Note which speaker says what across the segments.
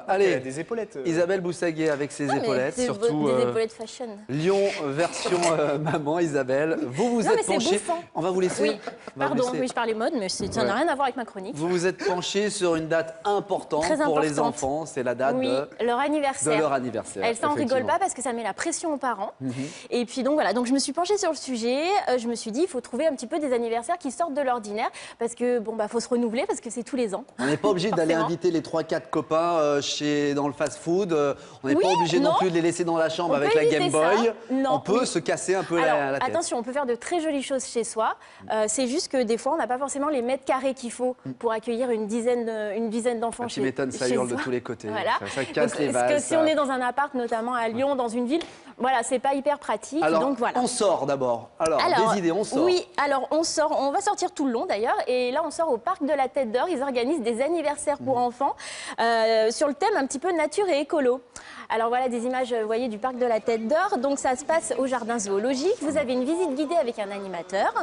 Speaker 1: Allez,
Speaker 2: des épaulettes.
Speaker 1: Isabelle Boussaguet avec ses épaulettes, surtout
Speaker 3: des épaulettes fashion.
Speaker 1: Lyon version maman Isabelle. Vous
Speaker 3: Non,
Speaker 1: êtes
Speaker 3: mais
Speaker 1: penchée.
Speaker 3: bouffant.
Speaker 1: On va vous laisser.
Speaker 3: Oui,
Speaker 1: On va vous
Speaker 3: pardon,
Speaker 1: laisser.
Speaker 3: oui, je parlais mode, mais ça n'a rien à voir avec ma chronique.
Speaker 1: Vous vous êtes penchée sur une date importante
Speaker 3: Très
Speaker 1: pour les
Speaker 3: importante.
Speaker 1: enfants. C'est la date
Speaker 3: Oui,
Speaker 1: de
Speaker 3: leur anniversaire.
Speaker 1: leur anniversaire.
Speaker 3: Elle s'en rigole
Speaker 1: effectivement.
Speaker 3: pas parce que ça met la pression aux parents. Et puis donc voilà, donc je me suis penchée sur le sujet. Je me suis dit, il faut trouver un petit peu des anniversaires qui sortent de l'ordinaire parce que bon bah faut se renouveler parce que c'est tous les ans.
Speaker 1: On n'est pas obligé d'aller
Speaker 3: Forcément.
Speaker 1: inviter les 3-4 copains dans le fast-food. On n'est
Speaker 3: Oui,
Speaker 1: pas obligé non
Speaker 3: non.
Speaker 1: plus de les laisser dans la chambre
Speaker 3: On
Speaker 1: avec
Speaker 3: peut
Speaker 1: la Game
Speaker 3: éviter
Speaker 1: Boy.
Speaker 3: ça. Non,
Speaker 1: On peut
Speaker 3: oui.
Speaker 1: se casser un peu
Speaker 3: Alors,
Speaker 1: la tête.
Speaker 3: attention, on peut faire de très jolies choses chez soi. C'est juste que des fois, on n'a pas forcément les mètres carrés qu'il faut pour accueillir une dizaine d'enfants
Speaker 1: Tu m'étonnes, ça
Speaker 3: chez
Speaker 1: hurle de
Speaker 3: soi.
Speaker 1: tous les côtés.
Speaker 3: Voilà.
Speaker 1: Ça casse
Speaker 3: Donc,
Speaker 1: les
Speaker 3: parce
Speaker 1: vases.
Speaker 3: que si on est dans un appart, notamment à Lyon, dans une ville, voilà, c'est pas hyper pratique.
Speaker 1: Alors,
Speaker 3: donc voilà.
Speaker 1: on sort d'abord. Alors, des idées, on sort.
Speaker 3: Oui, alors on sort, on va sortir tout le long d'ailleurs, et là on sort au parc de la Tête d'Or. Ils organisent des anniversaires pour enfants sur le thème un petit peu nature et écolo. Alors voilà des images, vous voyez, du parc de la Tête d'Or. Donc ça se passe au jardin zoologique. Vous avez une visite guidée avec un animateur.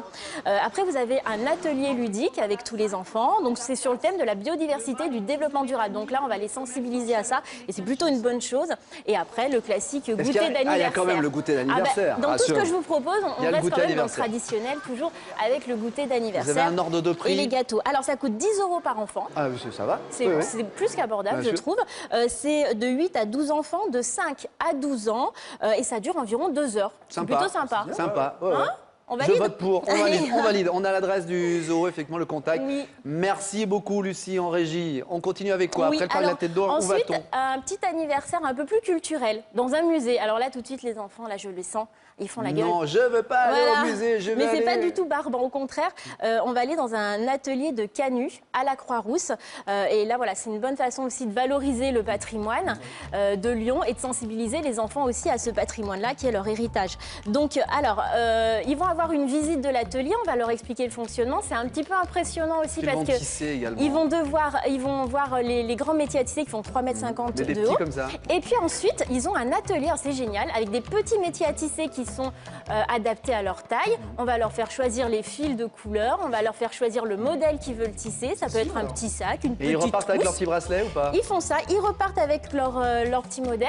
Speaker 3: Après vous avez un atelier ludique avec tous les enfants. Donc c'est sur le thème de la biodiversité, du développement durable. Donc là on va les sensibiliser à ça, et c'est plutôt une bonne chose. Et après le classique goûter d'anniversaire.
Speaker 1: Il y a quand même le goûter d'anniversaire.
Speaker 3: Dans tout ce que je vous propose, on
Speaker 1: Il y a le
Speaker 3: reste
Speaker 1: goûter
Speaker 3: quand même dans le
Speaker 1: d'anniversaire.
Speaker 3: traditionnel, toujours avec le goûter
Speaker 1: Vous
Speaker 3: d'anniversaire.
Speaker 1: avez un ordre de prix?
Speaker 3: Et les gâteaux. Alors ça coûte 10 € par enfant.
Speaker 1: Ah oui, ça va.
Speaker 3: C'est
Speaker 1: Oui, oui.
Speaker 3: c'est plus qu'abordable,
Speaker 1: Bien
Speaker 3: je
Speaker 1: sûr.
Speaker 3: trouve. C'est de 8 à 12 enfants, de 5 à 12 ans. Et ça dure environ 2 heures. C'est
Speaker 1: Sympa.
Speaker 3: plutôt sympa.
Speaker 1: Sympa. Ouais, ouais.
Speaker 3: Hein? On
Speaker 1: Je
Speaker 3: valide?
Speaker 1: vote pour. On valide. On valide. On a l'adresse du zoo, effectivement, le contact.
Speaker 3: Oui.
Speaker 1: Merci beaucoup, Lucie, en régie. On continue avec quoi?
Speaker 3: Oui,
Speaker 1: Après le parc de la
Speaker 3: alors,
Speaker 1: Tête d'Or, où
Speaker 3: ensuite,
Speaker 1: va-t-on?
Speaker 3: un petit anniversaire un peu plus culturel, dans un musée. Alors là, tout de suite, les enfants, là, je les sens, ils font la gueule.
Speaker 1: Non, je veux pas aller
Speaker 3: Voilà.
Speaker 1: au musée. Je veux
Speaker 3: Mais c'est pas
Speaker 1: aller-
Speaker 3: du tout barbant, au contraire, on va aller dans un atelier de canut à la Croix-Rousse. Et là, voilà, c'est une bonne façon aussi de valoriser le patrimoine de Lyon et de sensibiliser les enfants aussi à ce patrimoine-là qui est leur héritage. Donc, alors, ils vont avoir une visite de l'atelier, on va leur expliquer le fonctionnement. C'est un petit peu impressionnant aussi
Speaker 1: Ils
Speaker 3: parce
Speaker 1: vont
Speaker 3: que
Speaker 1: tisser également.
Speaker 3: ils vont voir les grands métiers à tisser qui font 3,50 m
Speaker 1: Des
Speaker 3: de
Speaker 1: petits
Speaker 3: haut.
Speaker 1: comme ça.
Speaker 3: Et puis ensuite, ils ont un atelier, c'est génial, avec des petits métiers à tisser qui sont adaptés à leur taille. On va leur faire choisir les fils de couleur, on va leur faire choisir le modèle qu'ils veulent tisser. Ça peut être un petit sac, une
Speaker 1: Et
Speaker 3: petite
Speaker 1: ils repartent avec leur
Speaker 3: trousse.
Speaker 1: petit bracelet ou pas?
Speaker 3: Ils font ça, ils repartent avec leur petit modèle.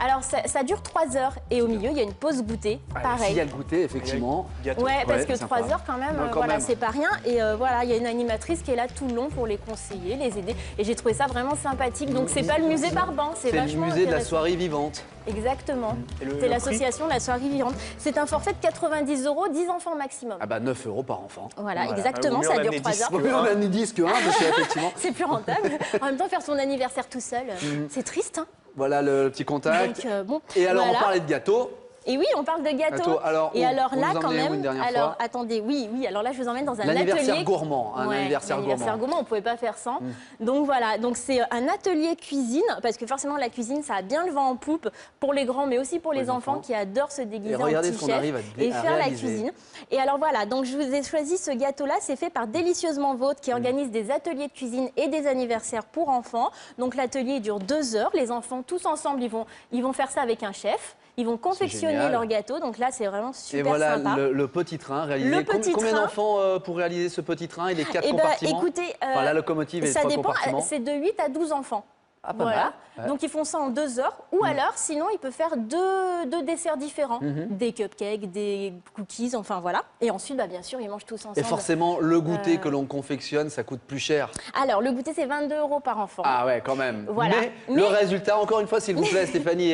Speaker 3: Alors ça dure 3 heures et au milieu, il y a une pause goûter,
Speaker 1: S'il
Speaker 3: pareil.
Speaker 1: y a le goûter, effectivement.
Speaker 2: Gâteau.
Speaker 3: Ouais, parce que
Speaker 1: sympa.
Speaker 3: 3 heures quand même,
Speaker 1: Non, quand
Speaker 3: voilà,
Speaker 1: même.
Speaker 3: c'est pas rien. Et voilà, il y a une animatrice qui est là tout le long pour les conseiller, les aider. Et j'ai trouvé ça vraiment sympathique. Donc c'est pas le musée Barbant, c'est
Speaker 1: C'est le
Speaker 3: vachement
Speaker 1: musée de la
Speaker 3: intéressant.
Speaker 1: soirée vivante.
Speaker 3: Exactement.
Speaker 2: Et le
Speaker 3: C'est
Speaker 2: prix
Speaker 3: l'association La Soirée Vivante. C'est un forfait de 90 €, 10 enfants maximum.
Speaker 1: Ah bah 9 € par enfant.
Speaker 3: Voilà,
Speaker 2: Voilà.
Speaker 3: exactement,
Speaker 2: Vaut mieux en
Speaker 3: ça dure
Speaker 2: amener
Speaker 3: 3
Speaker 2: 10
Speaker 3: heures.
Speaker 2: que
Speaker 1: Oui, on a ni 10 que 1, parce qu'effectivement.
Speaker 3: C'est plus rentable. En même temps, faire son anniversaire tout seul, c'est triste. Hein.
Speaker 1: Voilà le petit contact.
Speaker 3: Donc, bon,
Speaker 1: Et alors,
Speaker 3: voilà.
Speaker 1: on parlait de gâteau.
Speaker 3: Et oui, on parle de gâteaux.
Speaker 1: Gâteau, alors,
Speaker 3: et
Speaker 1: où
Speaker 3: alors
Speaker 1: vous
Speaker 3: là,
Speaker 1: nous
Speaker 3: quand
Speaker 1: emmenez où
Speaker 3: même,
Speaker 1: une dernière
Speaker 3: alors
Speaker 1: fois
Speaker 3: attendez, oui, alors là, je vous emmène dans un
Speaker 1: L'anniversaire
Speaker 3: atelier.
Speaker 1: gourmand, un
Speaker 3: Ouais,
Speaker 1: anniversaire
Speaker 3: l'anniversaire gourmand, on pouvait pas faire sans. Donc voilà, donc c'est un atelier cuisine, parce que forcément la cuisine, ça a bien le vent en poupe pour les grands, mais aussi pour les enfants qui adorent se déguiser
Speaker 1: Et
Speaker 3: en
Speaker 1: regardez
Speaker 3: petit
Speaker 1: ce qu'on
Speaker 3: chef
Speaker 1: arrive
Speaker 3: et
Speaker 1: à
Speaker 3: faire la
Speaker 1: réaliser.
Speaker 3: cuisine. Et alors voilà, donc je vous ai choisi ce gâteau-là, c'est fait par Délicieusement Vôtre, qui organise des ateliers de cuisine et des anniversaires pour enfants. Donc l'atelier dure 2 heures, les enfants tous ensemble, ils vont faire ça avec un chef. Ils vont confectionner
Speaker 1: génial.
Speaker 3: leur gâteau, donc là c'est vraiment super
Speaker 1: Et voilà
Speaker 3: sympa.
Speaker 1: le petit train réalisé.
Speaker 3: Le petit
Speaker 1: Combien
Speaker 3: train.
Speaker 1: d'enfants pour réaliser ce petit train et les 4
Speaker 3: Eh ben,
Speaker 1: compartiments?
Speaker 3: écoutez,
Speaker 1: Enfin, la locomotive et les
Speaker 3: ça
Speaker 1: 3
Speaker 3: dépend,
Speaker 1: compartiments.
Speaker 3: c'est de 8 à 12 enfants.
Speaker 1: Ah, pas
Speaker 3: Voilà.
Speaker 1: mal. Ouais.
Speaker 3: Donc ils font ça en 2 heures. Ou alors, sinon, ils peuvent faire deux desserts différents. Des cupcakes, des cookies, enfin voilà. Et ensuite, bah, bien sûr, ils mangent tous ensemble.
Speaker 1: Et forcément, le goûter que l'on confectionne, ça coûte plus cher.
Speaker 3: Alors, le goûter, c'est 22 € par enfant.
Speaker 1: Ah ouais, quand même.
Speaker 3: Voilà.
Speaker 1: Mais,
Speaker 3: Mais-
Speaker 1: le résultat, encore une fois, s'il vous plaît, Stéphanie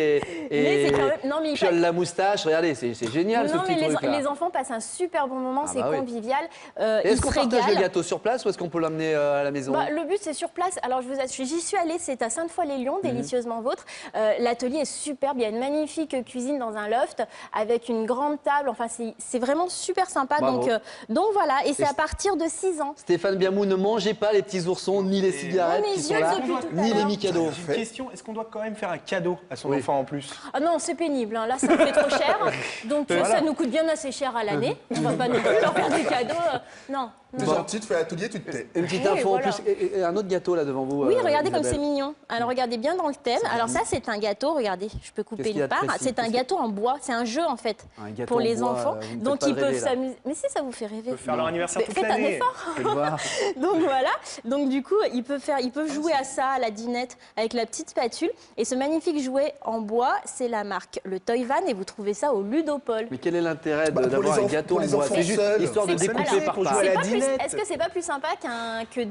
Speaker 3: Mais c'est quand même- non, mais il
Speaker 1: Piole la moustache, regardez, c'est génial ce
Speaker 3: Non, mais
Speaker 1: petit truc là.
Speaker 3: les enfants passent un super bon moment, c'est
Speaker 1: bah oui.
Speaker 3: convivial.
Speaker 1: Et
Speaker 3: Ils
Speaker 1: est-ce qu'on
Speaker 3: se
Speaker 1: partage le
Speaker 3: régalent.
Speaker 1: gâteau sur place ou est-ce qu'on peut l'amener à la maison?
Speaker 3: Bah, le but, c'est sur place. Alors, j'y suis allée, c'est à Sainte-Foy-les-Lyons, délicieusement vôtre. L'atelier est superbe. Il y a une magnifique cuisine dans un loft avec une grande table. Enfin, c'est vraiment super sympa.
Speaker 1: Bravo.
Speaker 3: Donc voilà. Et c'est à partir de 6 ans.
Speaker 1: Stéphane Biamou, ne mangez pas les petits oursons, ni les cigarettes
Speaker 3: Non, mais
Speaker 1: qui sont
Speaker 3: je
Speaker 1: là,
Speaker 3: le depuis tout à
Speaker 1: ni les
Speaker 3: l'heure.
Speaker 1: Mikado.
Speaker 2: J'ai une question, est-ce qu'on doit quand même faire un cadeau à son
Speaker 1: Oui.
Speaker 2: enfant en plus?
Speaker 3: Ah non, c'est pénible. Hein. Là, ça me fait trop cher. Donc, ça nous coûte bien assez cher à l'année. On va pas non plus leur faire des cadeaux. Non.
Speaker 4: T'es
Speaker 3: Non.
Speaker 4: gentil, tu fais l'atelier, tu te tais.
Speaker 1: Une petite
Speaker 3: Oui,
Speaker 1: info
Speaker 3: voilà.
Speaker 1: en plus. Et un autre gâteau là devant vous.
Speaker 3: Oui, regardez comme
Speaker 1: Isabelle.
Speaker 3: c'est mignon. Alors regardez bien dans le thème. Alors ça, c'est un gâteau. Regardez, je peux
Speaker 1: Qu'est-ce
Speaker 3: couper
Speaker 1: qu'il y a
Speaker 3: une
Speaker 1: de
Speaker 3: part.
Speaker 1: précis?
Speaker 3: C'est un gâteau en bois. C'est un jeu en fait
Speaker 1: Un gâteau
Speaker 3: pour
Speaker 1: en
Speaker 3: les
Speaker 1: bois,
Speaker 3: enfants.
Speaker 1: vous me faites
Speaker 3: Donc
Speaker 1: pas
Speaker 3: ils peuvent
Speaker 1: rêver, là.
Speaker 3: s'amuser. Mais si, ça vous fait rêver.
Speaker 2: On peut faire leur anniversaire toute
Speaker 3: Faites un
Speaker 2: l'année.
Speaker 3: effort.
Speaker 1: Je vais le voir.
Speaker 3: Donc voilà, donc du coup, ils peuvent jouer à ça, à la dinette, avec la petite spatule. Et ce magnifique jouet en bois, c'est la marque Le Toy Van et vous trouvez ça au Ludopole.
Speaker 1: Mais quel est l'intérêt
Speaker 4: Bah, pour
Speaker 1: d'avoir
Speaker 4: les
Speaker 1: un
Speaker 4: enfants-
Speaker 1: gâteau
Speaker 4: pour
Speaker 1: en
Speaker 4: les
Speaker 1: bois?
Speaker 4: enfants
Speaker 1: C'est juste
Speaker 4: seuls.
Speaker 1: histoire de
Speaker 3: C'est
Speaker 1: découper
Speaker 3: alors,
Speaker 1: par
Speaker 2: pour
Speaker 1: part.
Speaker 2: jouer à la
Speaker 3: Pas plus-
Speaker 2: dinette.
Speaker 3: Est-ce que c'est pas plus sympa que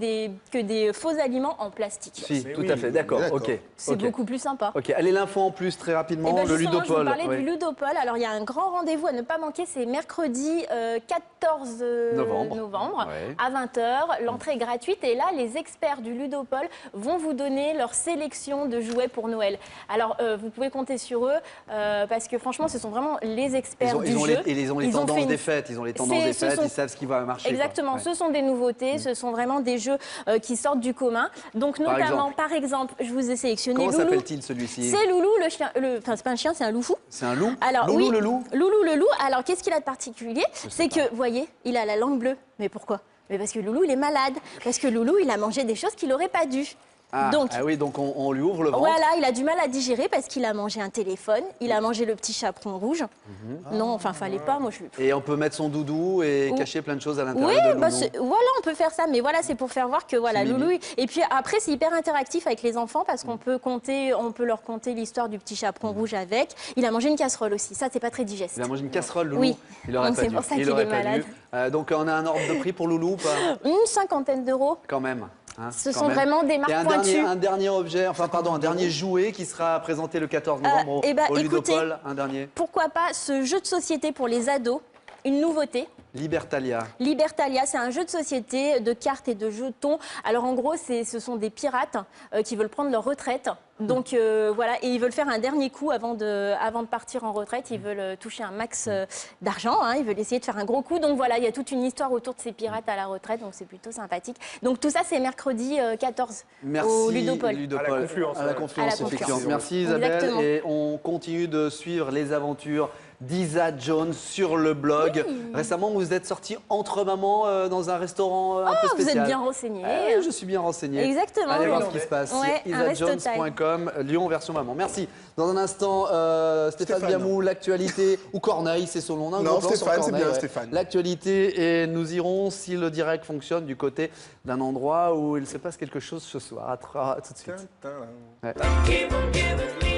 Speaker 3: des faux aliments en plastique?
Speaker 1: Si,
Speaker 2: Mais
Speaker 1: tout
Speaker 2: oui,
Speaker 1: à fait, d'accord,
Speaker 4: d'accord.
Speaker 1: ok.
Speaker 3: C'est
Speaker 1: ok.
Speaker 3: beaucoup plus sympa.
Speaker 1: Ok, allez, l'info en plus, très rapidement,
Speaker 3: Eh ben,
Speaker 1: le
Speaker 3: justement, je vous
Speaker 1: Ludopole.
Speaker 3: parlais
Speaker 1: Oui.
Speaker 3: du Ludopole. Alors, il y a un grand rendez-vous à ne pas manquer, c'est mercredi 14 novembre
Speaker 1: Ouais.
Speaker 3: à 20h. L'entrée est gratuite et là, les experts du Ludopole vont vous donner leur sélection de jouets pour Noël. Alors, vous pouvez compter sur eux parce que franchement, ce sont vraiment les experts du jeu.
Speaker 1: Ils ont les
Speaker 3: Ils ont
Speaker 1: tendances
Speaker 3: fait une-
Speaker 1: des fêtes, ils ont les tendances
Speaker 3: C'est-
Speaker 1: des
Speaker 3: ce
Speaker 1: fêtes,
Speaker 3: sont-
Speaker 1: ils savent ce qui va marcher. quoi.
Speaker 3: Exactement,
Speaker 1: Ouais.
Speaker 3: ce sont des nouveautés, ce sont vraiment des jeux qui sortent du commun. Donc
Speaker 1: Par
Speaker 3: notamment,
Speaker 1: exemple.
Speaker 3: par exemple, je vous ai sélectionné
Speaker 1: Comment
Speaker 3: Loulou.
Speaker 1: s'appelle-t-il celui-ci?
Speaker 3: C'est Loulou, le chien. Enfin, c'est pas un chien, c'est un loufou.
Speaker 1: C'est un loup?
Speaker 3: Alors,
Speaker 1: Loulou
Speaker 3: oui,
Speaker 1: le loup?
Speaker 3: Loulou le loup. Alors, qu'est-ce qu'il a de particulier? C'est que, vous voyez, il a la langue bleue. Mais pourquoi? Mais parce que Loulou, il est malade. Parce que Loulou, il a mangé des choses qu'il n'aurait pas dû.
Speaker 1: Ah,
Speaker 3: Donc,
Speaker 1: ah oui, donc on lui ouvre le ventre.
Speaker 3: voilà, il a du mal à digérer parce qu'il a mangé un téléphone, il a mangé le petit chaperon rouge. Non, enfin, fallait pas, moi je suis...
Speaker 1: Et on peut mettre son doudou et
Speaker 3: Oh.
Speaker 1: cacher plein de choses à
Speaker 3: Oui,
Speaker 1: l'intérieur de
Speaker 3: bah,
Speaker 1: Loulou.
Speaker 3: voilà, on peut faire ça, mais voilà, c'est pour faire voir que voilà,
Speaker 1: C'est mimi.
Speaker 3: Loulou. Et puis après, c'est hyper interactif avec les enfants parce qu'on peut leur conter l'histoire du petit chaperon rouge avec. Il a mangé une casserole aussi, ça c'est pas très digeste.
Speaker 1: Il a mangé une casserole, Loulou.
Speaker 3: Oui.
Speaker 1: Il aurait
Speaker 3: Donc,
Speaker 1: pas
Speaker 3: c'est
Speaker 1: dû.
Speaker 3: pour ça
Speaker 1: Il
Speaker 3: qu'il
Speaker 1: aurait
Speaker 3: est
Speaker 1: pas
Speaker 3: malade.
Speaker 1: dû. Donc on a un ordre de prix pour Loulou ou pas?
Speaker 3: Une cinquantaine d'euros.
Speaker 1: Quand même. Hein,
Speaker 3: Ce
Speaker 1: quand
Speaker 3: sont
Speaker 1: même.
Speaker 3: vraiment des marques
Speaker 1: Et
Speaker 3: pointues.
Speaker 1: un dernier objet, enfin pardon, un dernier jouet qui sera présenté le 14 novembre
Speaker 3: eh ben,
Speaker 1: au
Speaker 3: écoutez,
Speaker 1: Ludopole. Un dernier.
Speaker 3: Pourquoi pas ce jeu de société pour les ados, une nouveauté.
Speaker 1: Libertalia.
Speaker 3: Libertalia, c'est un jeu de société de cartes et de jetons. Alors en gros, ce sont des pirates qui veulent prendre leur retraite. Donc voilà, et ils veulent faire un dernier coup avant de partir en retraite. Ils veulent toucher un max d'argent, hein. Ils veulent essayer de faire un gros coup. Donc voilà, il y a toute une histoire autour de ces pirates à la retraite. Donc c'est plutôt sympathique. Donc tout ça, c'est mercredi 14
Speaker 1: Merci
Speaker 3: au Ludopole.
Speaker 2: À la Confluence,
Speaker 1: À la
Speaker 2: ouais.
Speaker 1: Confluence,
Speaker 3: À la
Speaker 1: effectivement.
Speaker 3: Confluence.
Speaker 1: Merci Isabelle.
Speaker 3: Exactement.
Speaker 1: Et on continue de suivre les aventures d'Isa Jones sur le blog. Récemment, vous êtes sorti entre mamans dans un restaurant un peu
Speaker 3: Oh, vous
Speaker 1: spécial.
Speaker 3: êtes bien renseignés.
Speaker 1: Ah oui, je suis bien renseigné.
Speaker 3: Exactement.
Speaker 1: Allez voir
Speaker 3: Oui.
Speaker 1: ce qui se passe.
Speaker 3: Ouais, un
Speaker 1: isajones.com, Lyon version maman. Merci. Dans un instant, Stéphane
Speaker 4: Stéphane.
Speaker 1: Biamou, l'actualité, ou Corneille, c'est son nom. Un
Speaker 4: Non,
Speaker 1: gros plan sur
Speaker 4: Stéphane, c'est
Speaker 1: Corneille,
Speaker 4: bien
Speaker 1: ouais.
Speaker 4: Stéphane.
Speaker 1: L'actualité, et nous irons, si le direct fonctionne, du côté d'un endroit où il se passe quelque chose ce soir. À tout de suite.
Speaker 4: Tin, tin.
Speaker 1: Ouais.
Speaker 5: Keep on giving me